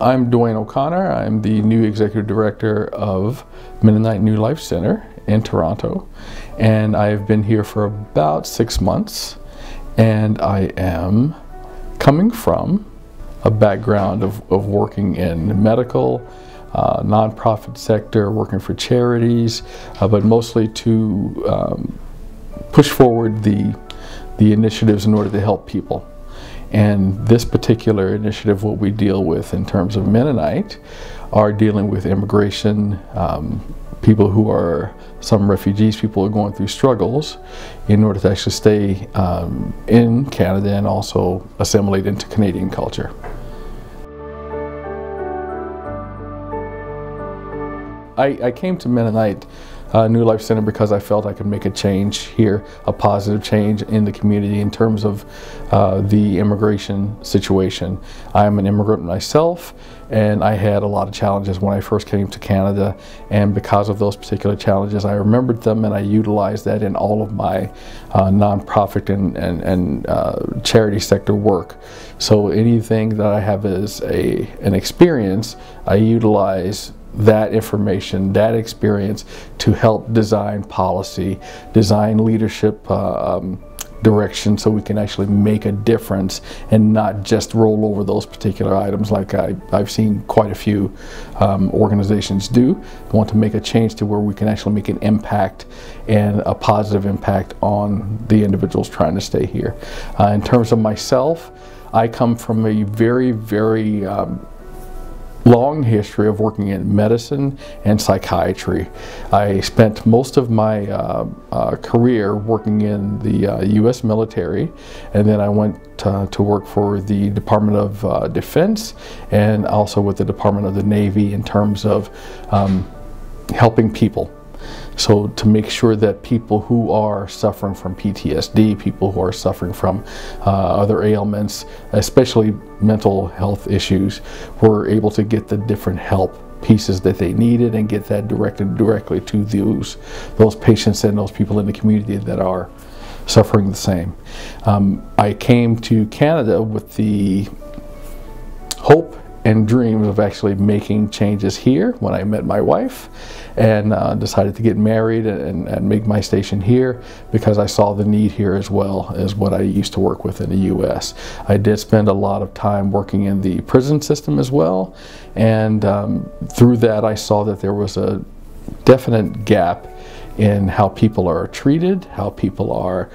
I'm Dwayne O'Connor. I'm the new Executive Director of Mennonite New Life Center in Toronto, and I've been here for about 6 months, and I am coming from a background of working in medical, nonprofit sector, working for charities, but mostly to push forward the initiatives in order to help people. And this particular initiative, what we deal with in terms of Mennonite, are dealing with immigration, people who are some refugees, people who are going through struggles in order to actually stay in Canada and also assimilate into Canadian culture. I came to Mennonite New Life Center because I felt I could make a change here, a positive change in the community in terms of the immigration situation. I'm an immigrant myself, and I had a lot of challenges when I first came to Canada, and because of those particular challenges, I remembered them and I utilized that in all of my nonprofit and charity sector work. So anything that I have as an experience, I utilize that information, that experience to help design policy, design leadership direction, so we can actually make a difference and not just roll over those particular items like I've seen quite a few organizations do. I want to make a change to where we can actually make an impact and a positive impact on the individuals trying to stay here. In terms of myself, I come from a very long history of working in medicine and psychiatry. I spent most of my career working in the U.S. military, and then I went to work for the Department of Defense and also with the Department of the Navy in terms of helping people. So to make sure that people who are suffering from PTSD, people who are suffering from other ailments, especially mental health issues, were able to get the different help pieces that they needed and get that directed directly to those patients and those people in the community that are suffering the same. I came to Canada with the hope and dreams of actually making changes here when I met my wife, and decided to get married and make my station here because I saw the need here as well as what I used to work with in the U.S. I did spend a lot of time working in the prison system as well, and through that I saw that there was a definite gap in how people are treated, how people are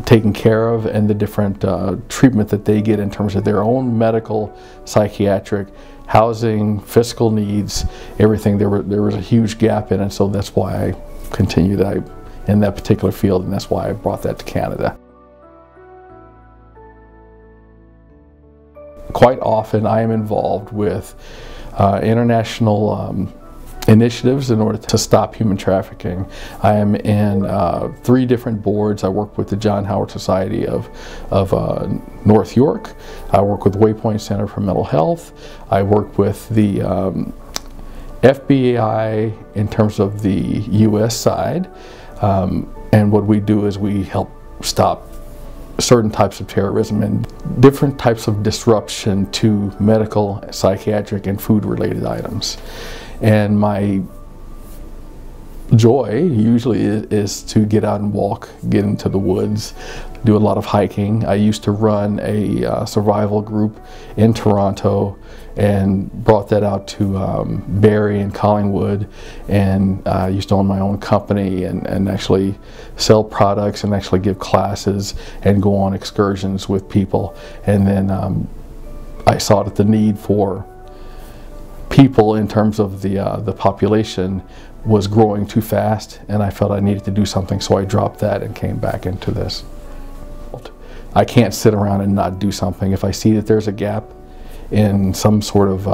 taken care of, and the different treatment that they get in terms of their own medical, psychiatric, housing, fiscal needs, everything. There was a huge gap in it, so that's why I continued in that particular field, and that's why I brought that to Canada. Quite often I am involved with international initiatives in order to stop human trafficking. I am in 3 different boards. I work with the John Howard Society of North York. I work with Waypoint Center for Mental Health. I work with the FBI in terms of the U.S. side. And what we do is we help stop certain types of terrorism and different types of disruption to medical, psychiatric, and food-related items. And my joy usually is to get out and walk, get into the woods, do a lot of hiking. I used to run a survival group in Toronto and brought that out to Barrie and Collingwood, and I used to own my own company and actually sell products and actually give classes and go on excursions with people. And then I saw that the need for people in terms of the population was growing too fast, and I felt I needed to do something, so I dropped that and came back into this. I can't sit around and not do something. If I see that there's a gap in some sort of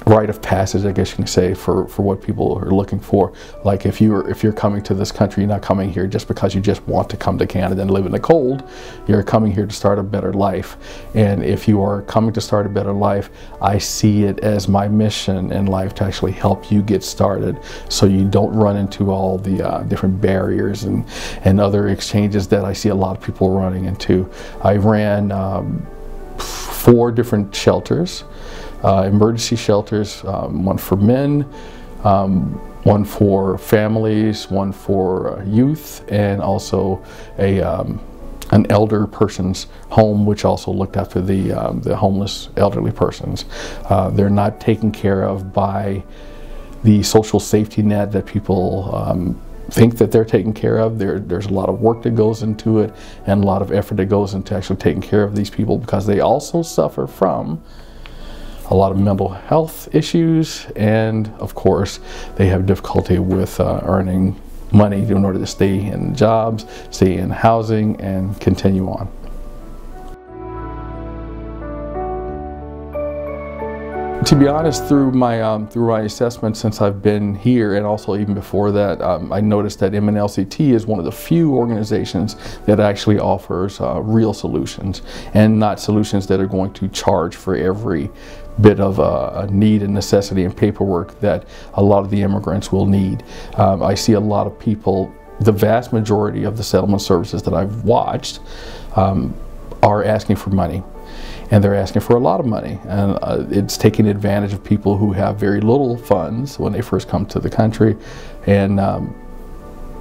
rite of passage, I guess you can say, for what people are looking for. Like if you're coming to this country, you're not coming here just because you just want to come to Canada and live in the cold. You're coming here to start a better life. And if you are coming to start a better life, I see it as my mission in life to actually help you get started, so you don't run into all the different barriers and other exchanges that I see a lot of people running into. I ran 4 different shelters, emergency shelters, one for men, one for families, one for youth, and also an elder person's home, which also looked after the homeless elderly persons. They're not taken care of by the social safety net that people think that they're taken care of. There's a lot of work that goes into it and a lot of effort that goes into actually taking care of these people, because they also suffer from a lot of mental health issues, and of course they have difficulty with earning money in order to stay in jobs, stay in housing, and continue on. To be honest, through my assessment since I've been here, and also even before that, I noticed that MNLCT is one of the few organizations that actually offers real solutions, and not solutions that are going to charge for every bit of a need and necessity and paperwork that a lot of the immigrants will need. I see a lot of people, the vast majority of the settlement services that I've watched are asking for money. And they're asking for a lot of money, and it's taking advantage of people who have very little funds when they first come to the country, and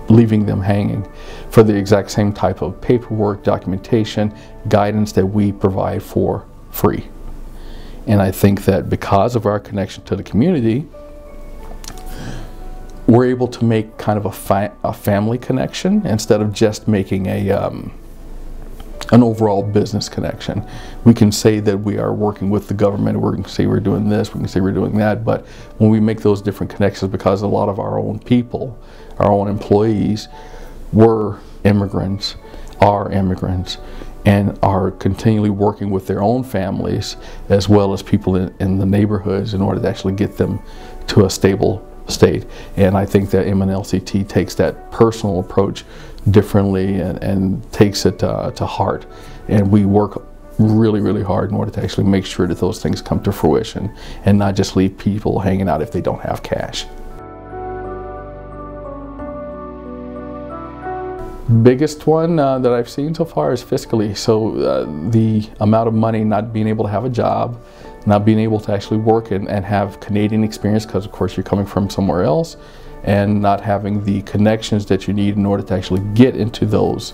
leaving them hanging for the exact same type of paperwork, documentation, guidance that we provide for free. And I think that because of our connection to the community, we're able to make kind of a family connection instead of just making an overall business connection. We can say that we are working with the government, we can say we're doing this, we can say we're doing that, but when we make those different connections, because a lot of our own people, our own employees were immigrants, are immigrants, and are continually working with their own families as well as people in the neighborhoods in order to actually get them to a stable state. And I think that MNLCT takes that personal approach differently and takes it to heart. And we work really, really hard in order to actually make sure that those things come to fruition and not just leave people hanging out if they don't have cash. Biggest one that I've seen so far is fiscally. So the amount of money, not being able to have a job, not being able to actually work and have Canadian experience, because of course you're coming from somewhere else, and not having the connections that you need in order to actually get into those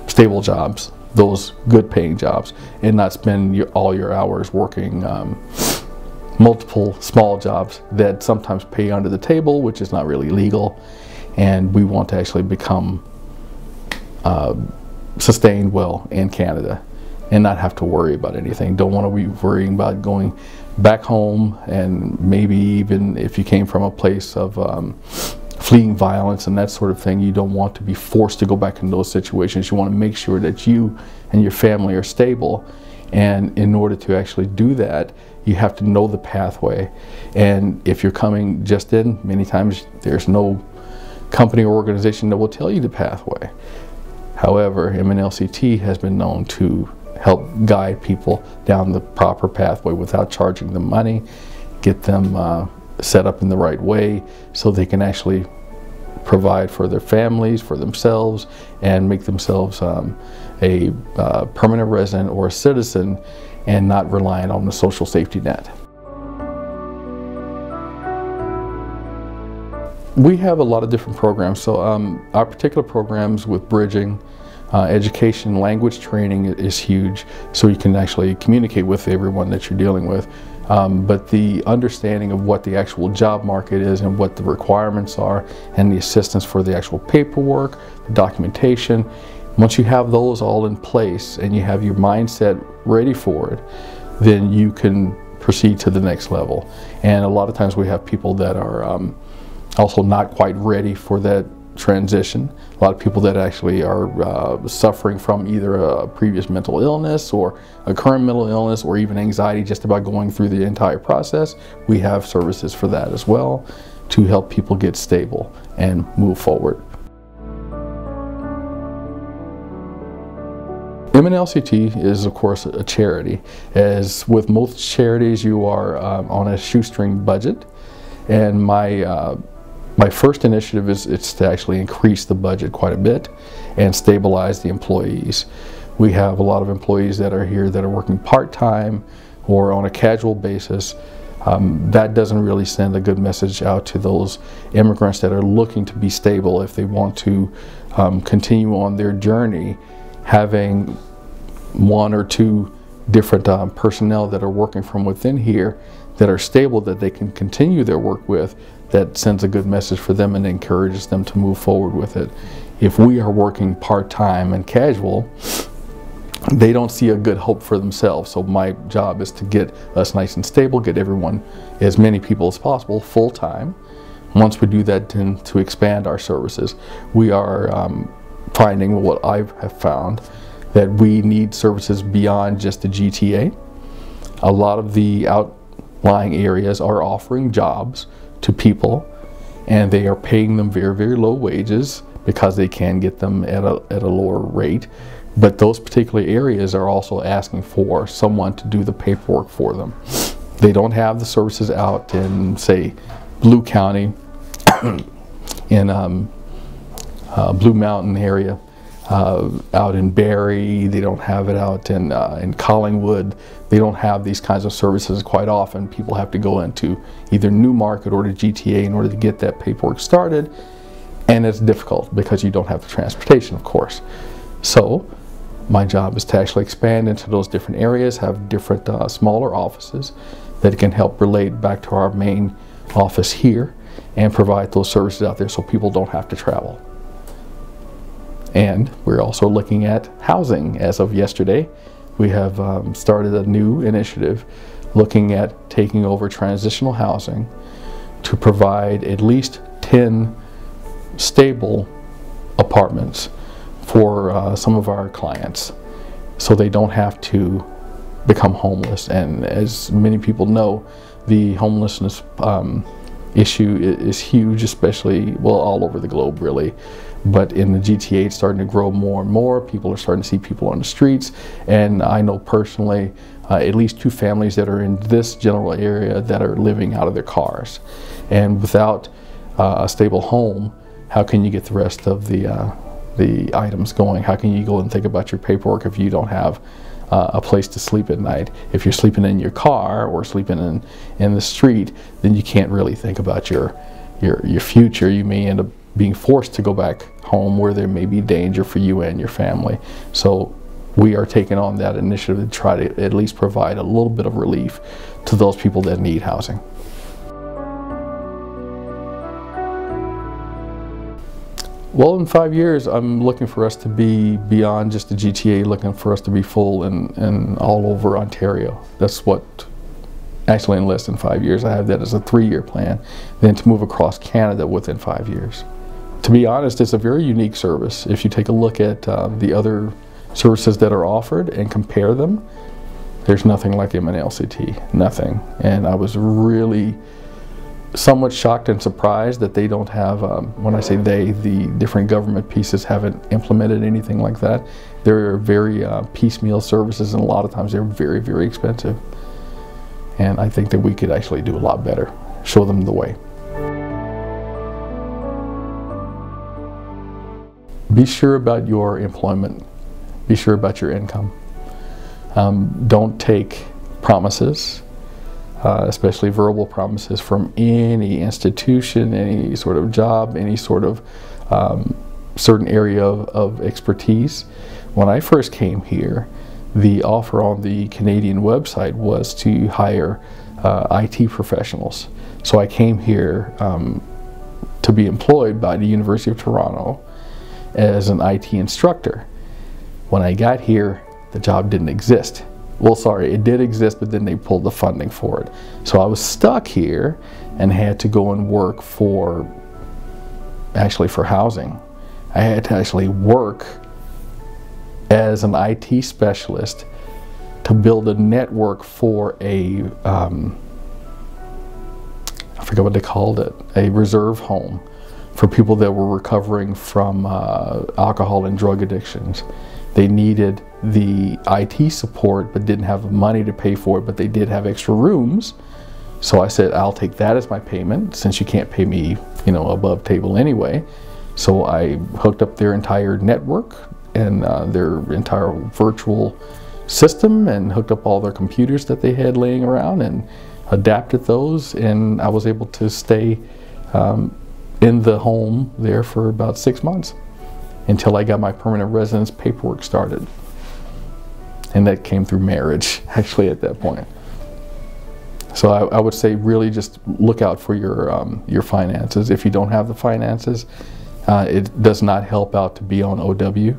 stable jobs, those good paying jobs, and not spend all your hours working multiple small jobs that sometimes pay under the table, which is not really legal. And we want to actually become sustained well in Canada and not have to worry about anything. Don't want to be worrying about going back home, and maybe even if you came from a place of fleeing violence and that sort of thing, you don't want to be forced to go back in those situations. You want to make sure that you and your family are stable, and in order to actually do that, you have to know the pathway. And if you're coming just in, many times there's no company or organization that will tell you the pathway. However, MNLCT has been known to help guide people down the proper pathway without charging them money, get them set up in the right way so they can actually provide for their families, for themselves, and make themselves a permanent resident or a citizen, and not reliant on the social safety net. We have a lot of different programs. So our particular programs with bridging, education, language training is huge, so you can actually communicate with everyone that you're dealing with. But the understanding of what the actual job market is and what the requirements are, and the assistance for the actual paperwork, the documentation, once you have those all in place and you have your mindset ready for it, then you can proceed to the next level. And a lot of times we have people that are also not quite ready for that transition. A lot of people that actually are suffering from either a previous mental illness or a current mental illness, or even anxiety just about going through the entire process. We have services for that as well, to help people get stable and move forward. MNLCT is, of course, a charity. As with most charities, you are on a shoestring budget, and my first initiative is to actually increase the budget quite a bit and stabilize the employees. We have a lot of employees that are here that are working part-time or on a casual basis. That doesn't really send a good message out to those immigrants that are looking to be stable if they want to continue on their journey. Having one or two different personnel that are working from within here that are stable, that they can continue their work with, that sends a good message for them and encourages them to move forward with it. If we are working part-time and casual, they don't see a good hope for themselves. So my job is to get us nice and stable, get everyone, as many people as possible, full-time. Once we do that, then to expand our services. We are finding what I have found, that we need services beyond just the GTA. A lot of the outlying areas are offering jobs to people, and they are paying them very, very low wages because they can get them at a lower rate. But those particular areas are also asking for someone to do the paperwork for them. They don't have the services out in, say, Blue County, in Blue Mountain area, out in Barry. They don't have it out in Collingwood. They don't have these kinds of services quite often. People have to go into either Newmarket or the GTA in order to get that paperwork started, and it's difficult because you don't have the transportation, of course. So my job is to actually expand into those different areas, have different smaller offices that can help relate back to our main office here and provide those services out there so people don't have to travel. And we're also looking at housing. As of yesterday, we have started a new initiative looking at taking over transitional housing to provide at least 10 stable apartments for some of our clients, so they don't have to become homeless. And as many people know, the homelessness issue is huge, especially, well, all over the globe really, but in the GTA it's starting to grow more and more. People are starting to see people on the streets, and I know personally at least 2 families that are in this general area that are living out of their cars. And without a stable home, how can you get the rest of the items going? How can you go and think about your paperwork if you don't have a place to sleep at night? If you're sleeping in your car or sleeping in the street, then you can't really think about your future. You may end up being forced to go back home where there may be danger for you and your family. So we are taking on that initiative to try to at least provide a little bit of relief to those people that need housing. Well, in 5 years, I'm looking for us to be beyond just the GTA, looking for us to be full and all over Ontario. That's what, actually in less than 5 years, I have that as a 3-year plan, then to move across Canada within 5 years. To be honest, it's a very unique service. If you take a look at the other services that are offered and compare them, there's nothing like MNLCT, nothing. And I was really somewhat shocked and surprised that they don't have, when I say they, the different government pieces haven't implemented anything like that. They're very piecemeal services, and a lot of times they're very, very expensive. And I think that we could actually do a lot better, show them the way. Be sure about your employment. Be sure about your income. Don't take promises, especially verbal promises, from any institution, any sort of job, any sort of certain area of expertise. When I first came here, the offer on the Canadian website was to hire IT professionals. So I came here to be employed by the University of Toronto as an IT instructor. When I got here, the job didn't exist. Well, sorry, it did exist, but then they pulled the funding for it. So I was stuck here and had to go and work for housing. I had to actually work as an IT specialist to build a network for a, I forget what they called it, a reserve home for people that were recovering from alcohol and drug addictions. They needed the IT support but didn't have the money to pay for it, but they did have extra rooms. So I said, I'll take that as my payment since you can't pay me, above table anyway. So I hooked up their entire network, their entire virtual system and hooked up all their computers that they had laying around and adapted those, and I was able to stay in the home there for about 6 months until I got my permanent residence paperwork started. And that came through marriage, actually, at that point. So I would say really just look out for your finances. If you don't have the finances, it does not help out to be on OW.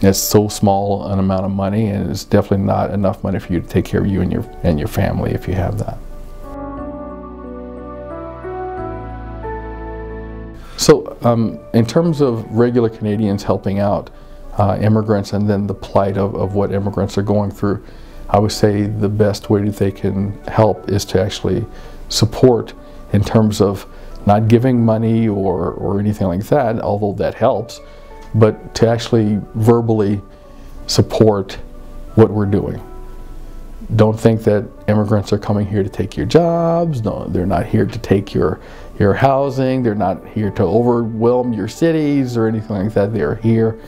It's so small an amount of money, and it's definitely not enough money for you to take care of you and your family if you have that. So in terms of regular Canadians helping out immigrants and then the plight of what immigrants are going through, I would say the best way that they can help is to actually support in terms of not giving money or anything like that, although that helps, but to actually verbally support what we're doing. Don't think that immigrants are coming here to take your jobs. No, they're not here to take your housing. They're not here to overwhelm your cities or anything like that. They're here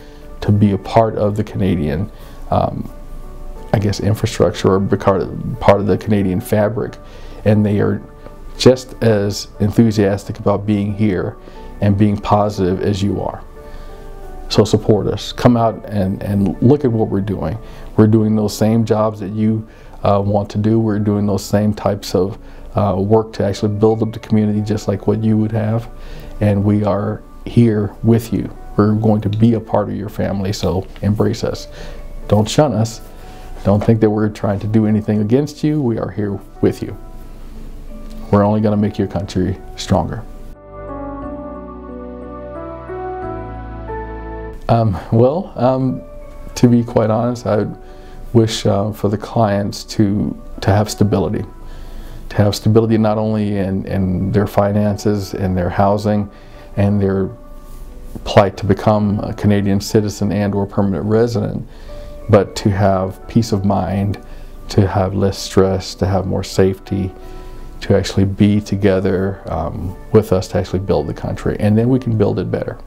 to be a part of the Canadian, I guess, infrastructure, or part of the Canadian fabric. And they are just as enthusiastic about being here and being positive as you are. So support us. Come out and look at what we're doing. We're doing those same jobs that you want to do. We're doing those same types of work to actually build up the community just like what you would have. And we are here with you. We're going to be a part of your family, so embrace us. Don't shun us. Don't think that we're trying to do anything against you. We are here with you. We're only going to make your country stronger. To be quite honest, I would wish for the clients to have stability. To have stability not only in their finances, in their housing, and their plight to become a Canadian citizen and or permanent resident, but to have peace of mind, to have less stress, to have more safety, to actually be together with us to actually build the country. And then we can build it better.